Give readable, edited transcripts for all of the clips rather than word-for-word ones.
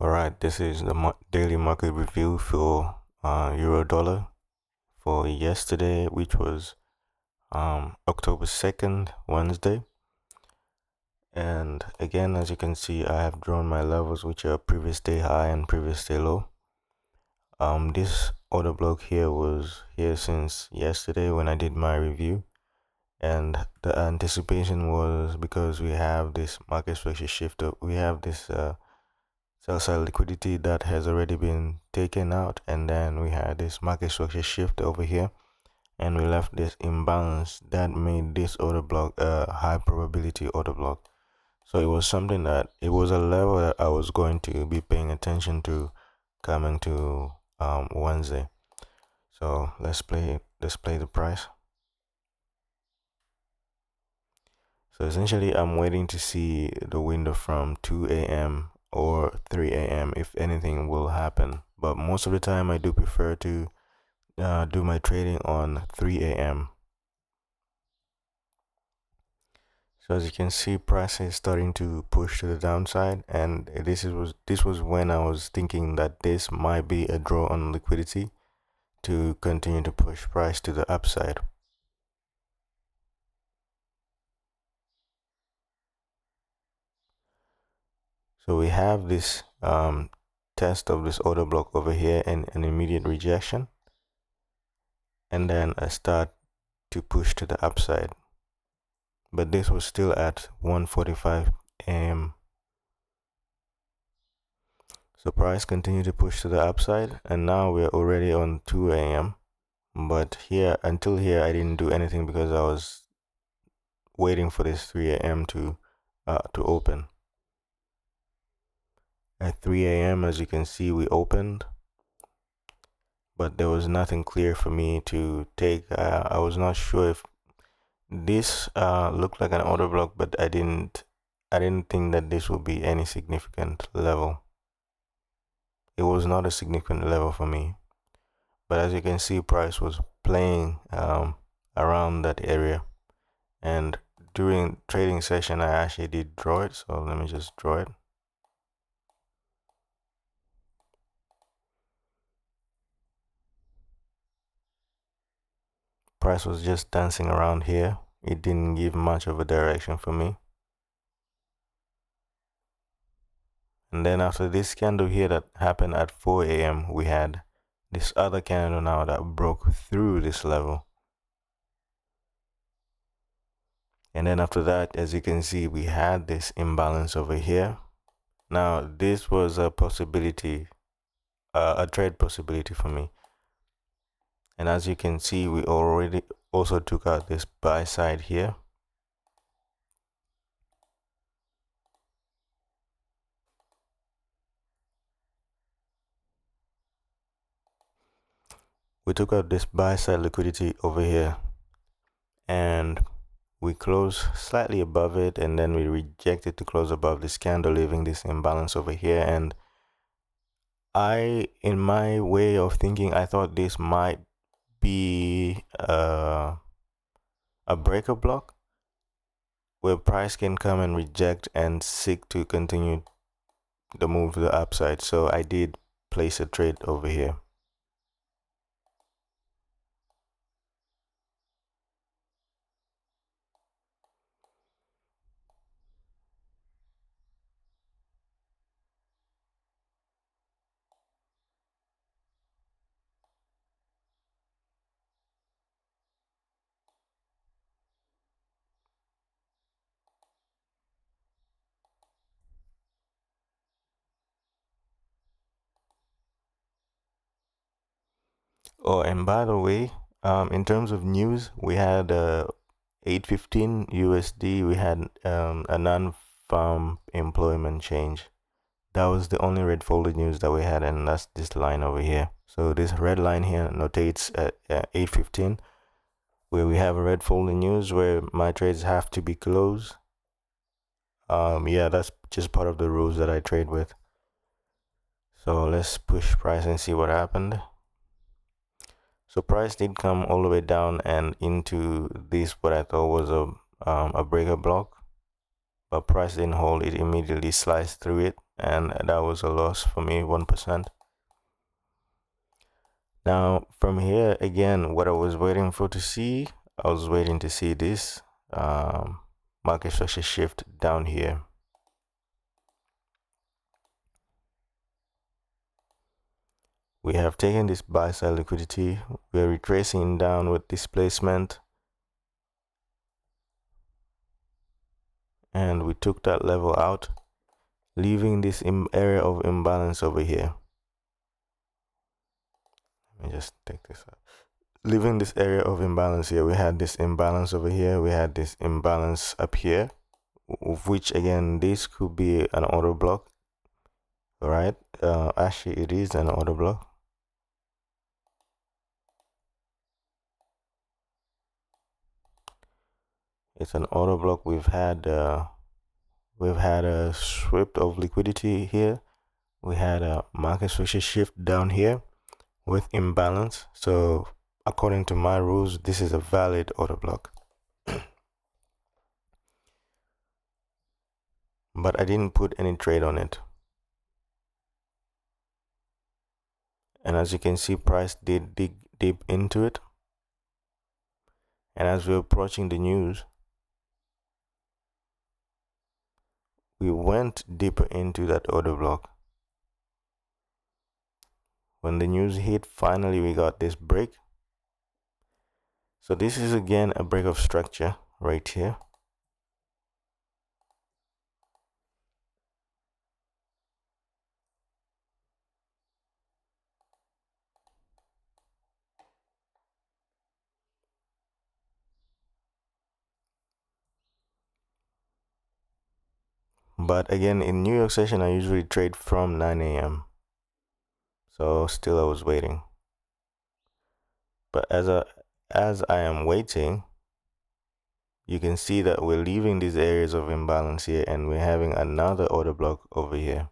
Alright, this is the daily market review for euro dollar for yesterday, which was October 2nd, Wednesday. And again, as you can see, I have drawn my levels, which are previous day high and previous day low. This order block here was here since yesterday when I did my review, and the anticipation was because we have this market structure shift up, we have this sell side liquidity that has already been taken out, and then we had this market structure shift over here, and we left this imbalance that made this order block a high probability order block. So it was something that it was a level that I was going to be paying attention to coming to Wednesday. So let's play the price. So essentially I'm waiting to see the window from 2 a.m. or 3 a.m. if anything will happen, but most of the time I do prefer to do my trading on 3 a.m. So as you can see, price is starting to push to the downside, and this was when I was thinking that this might be a draw on liquidity to continue to push price to the upside. So we have this test of this order block over here and an immediate rejection, and then a start to push to the upside, but this was still at 1:45 a.m. So price continued to push to the upside, and now we're already on 2 a.m. but here until here I didn't do anything because I was waiting for this 3 a.m. to open. At 3 a.m. as you can see, we opened, but there was nothing clear for me to take. I was not sure if this looked like an order block, but I didn't think that this would be any significant level. It was not a significant level for me, but as you can see, price was playing around that area, and during trading session I actually did draw it. So let me just draw it. Price was just dancing around here. It didn't give much of a direction for me. And then after this candle here that happened at 4 a.m. we had this other candle now that broke through this level. And then after that, as you can see, we had this imbalance over here. Now this was a possibility, a trade possibility for me. And as you can see, we already also took out this buy side here. We took out this buy side liquidity over here, and we close slightly above it, and then we rejected to close above this candle, leaving this imbalance over here. And in my way of thinking, I thought this might be a breaker block where price can come and reject and seek to continue the move to the upside. So I did place a trade over here. Oh, and by the way, in terms of news, we had 8:15 USD. We had a non-farm employment change. That was the only red folded news that we had, and that's this line over here. So this red line here notates at 8:15, where we have a red folded news where my trades have to be closed. Yeah, that's just part of the rules that I trade with. So let's push price and see what happened. So price did come all the way down and into this, what I thought was a breaker block, but price didn't hold. It immediately sliced through it and that was a loss for me, 1%. Now from here again, what I was waiting for to see, I was waiting to see this market structure shift down here. We have taken this buy side liquidity, we're retracing down with displacement, and we took that level out, leaving this area of imbalance over here. Let me just take this out. Leaving this area of imbalance here, we had this imbalance over here, we had this imbalance up here, of which again this could be an order block. All right, actually it is an order block. It's an order block. We've had a sweep of liquidity here. We had a market structure shift down here with imbalance. So according to my rules, this is a valid order block. But I didn't put any trade on it. And as you can see, price did dig deep into it. And as we're approaching the news, we went deeper into that order block. When the news hit, finally we got this break. So this is again a break of structure right here. But again, in New York session, I usually trade from 9 a.m. So still I was waiting. But as I am waiting, you can see that we're leaving these areas of imbalance here and we're having another order block over here.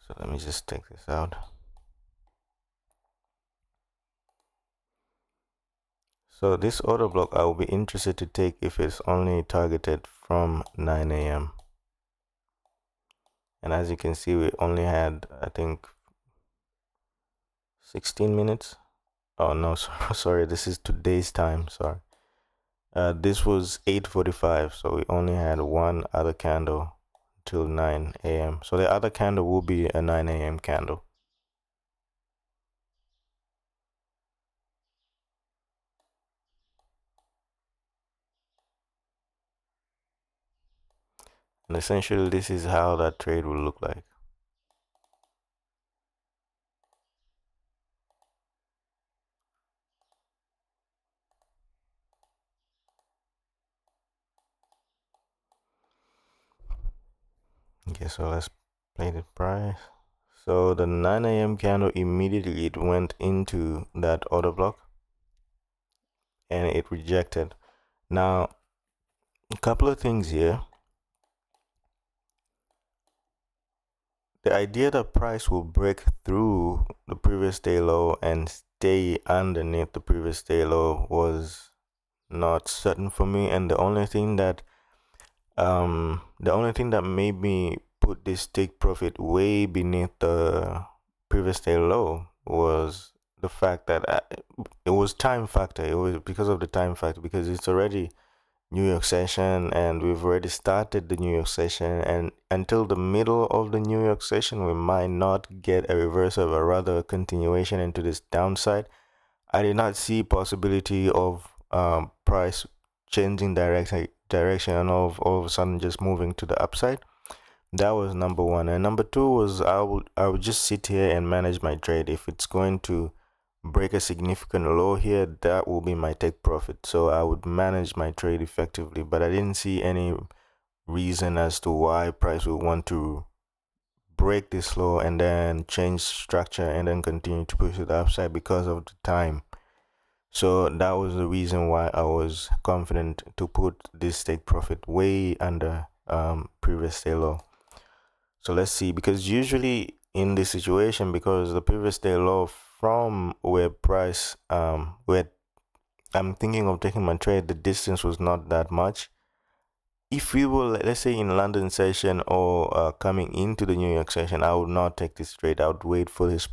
So let me just take this out. So this order block I will be interested to take if it's only targeted from 9 a.m. And as you can see, we only had, I think, 16 minutes. Oh no, sorry, this is today's time, sorry. This was 8:45, so we only had one other candle till 9 a.m. So the other candle will be a 9 a.m. candle. And essentially, this is how that trade will look like. Okay, so let's play the price. So the 9 a.m. candle, immediately it went into that order block and it rejected. Now, a couple of things here. The idea that price will break through the previous day low and stay underneath the previous day low was not certain for me, and the only thing that made me put this take profit way beneath the previous day low was the fact that it was time factor. It was because of the time factor, because it's already New York session and we've already started the New York session, and until the middle of the New York session we might not get a reversal, but rather a continuation into this downside. I did not see possibility of price changing direction and all of a sudden just moving to the upside. That was number one. And number two was I would just sit here and manage my trade. If it's going to break a significant low here, that will be my take profit. So I would manage my trade effectively, but I didn't see any reason as to why price would want to break this low and then change structure and then continue to push to the upside because of the time. So that was the reason why I was confident to put this take profit way under previous day low. So let's see, because usually in this situation, because the previous day low from where price where I'm thinking of taking my trade, the distance was not that much. If we were, let's say, in London session or coming into the New York session, I would not take this trade. I would wait for this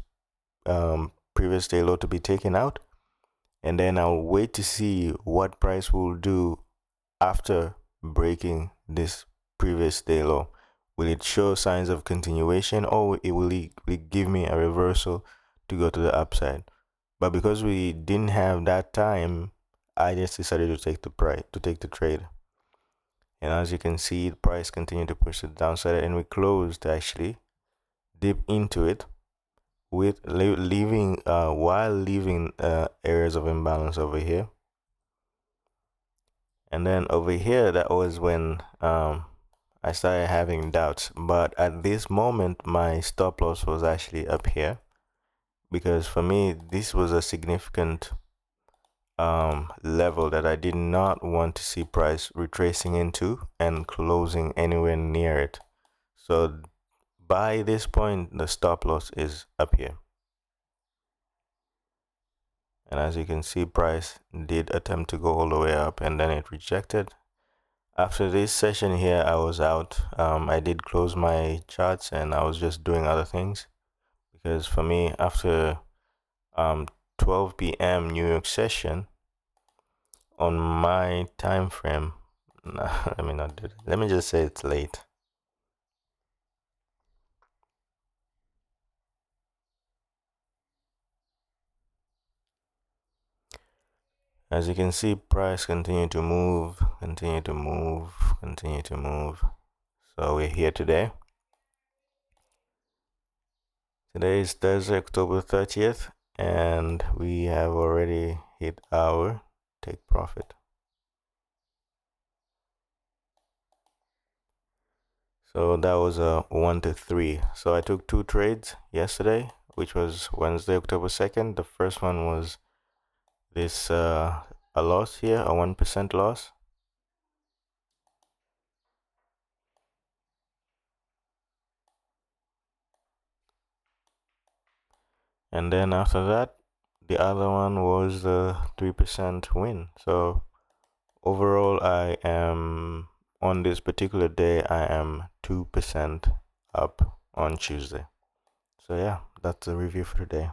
previous day low to be taken out, and then I'll wait to see what price will do after breaking this previous day low. Will it show signs of continuation, or will it give me a reversal to go to the upside? But because we didn't have that time, I just decided to take the trade. And as you can see, the price continued to push to the downside, and we closed actually deep into it with leaving while leaving areas of imbalance over here. And then over here, that was when I started having doubts. But at this moment, my stop loss was actually up here, because for me, this was a significant level that I did not want to see price retracing into and closing anywhere near it. So by this point, the stop loss is up here. And as you can see, price did attempt to go all the way up, and then it rejected. After this session here, I was out. I did close my charts and I was just doing other things, because for me, after 12 p.m. New York session on my time frame, let me not do that. Let me just say it's late. As you can see, price continue to move, continue to move, continue to move. So we're here today. Today is Thursday, October 30th, and we have already hit our take profit. So that was a 1 to 3. So I took 2 trades yesterday, which was Wednesday, October 2nd. The first one was this a loss here, a 1% loss. And then after that, the other one was the 3% win. So overall, I am on this particular day, I am 2% up on Tuesday. So yeah, that's the review for today.